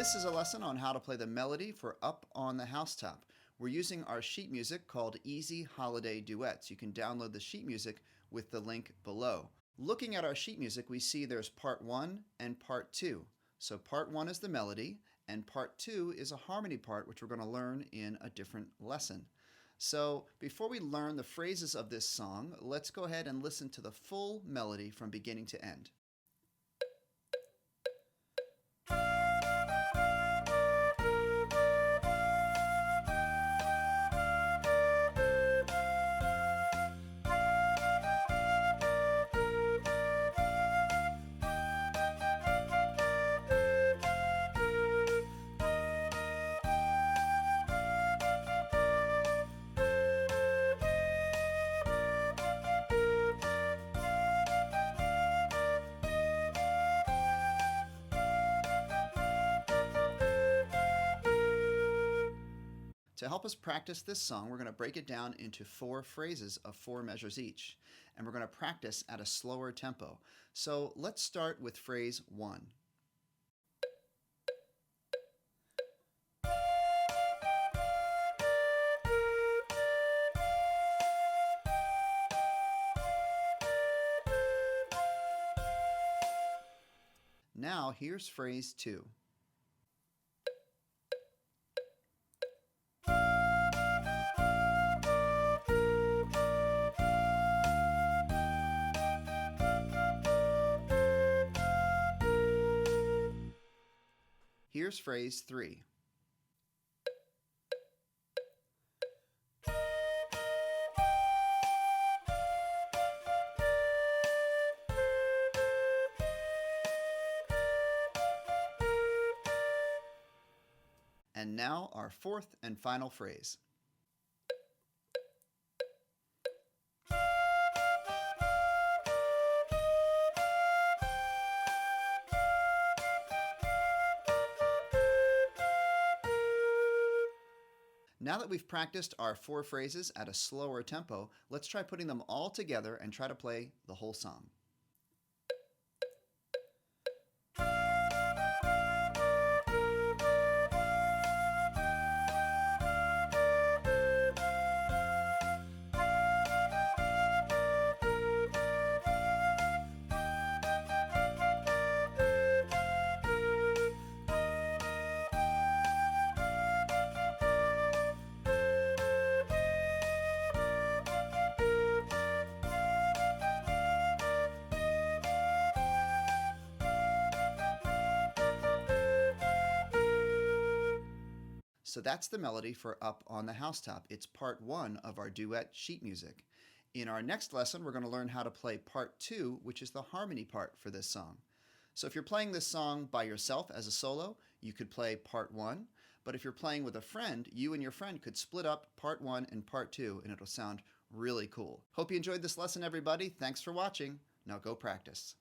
This is a lesson on how to play the melody for Up on the HouseTop. We're using our sheet music called Easy Holiday Duets. You can download the sheet music with the link below. Looking at our sheet music, we see there's part 1 and part 2. So part 1 is the melody, and part 2 is a harmony part, which we're going to learn in a different lesson. So before we learn the phrases of this song, let's go ahead and listen to the full melody from beginning to end. To help us practice this song, we're going to break it down into 4 phrases of 4 measures each, and we're going to practice at a slower tempo. So let's start with phrase 1. Now here's phrase 2. Here's phrase 3. And now our 4th and final phrase. Now that we've practiced our 4 phrases at a slower tempo, let's try putting them all together and try to play the whole song. So that's the melody for Up on the HouseTop. It's part 1 of our duet sheet music. In our next lesson, we're going to learn how to play part 2, which is the harmony part for this song. So if you're playing this song by yourself as a solo, you could play part 1. But if you're playing with a friend, you and your friend could split up part 1 and part 2, and it'll sound really cool. Hope you enjoyed this lesson, everybody. Thanks for watching. Now go practice.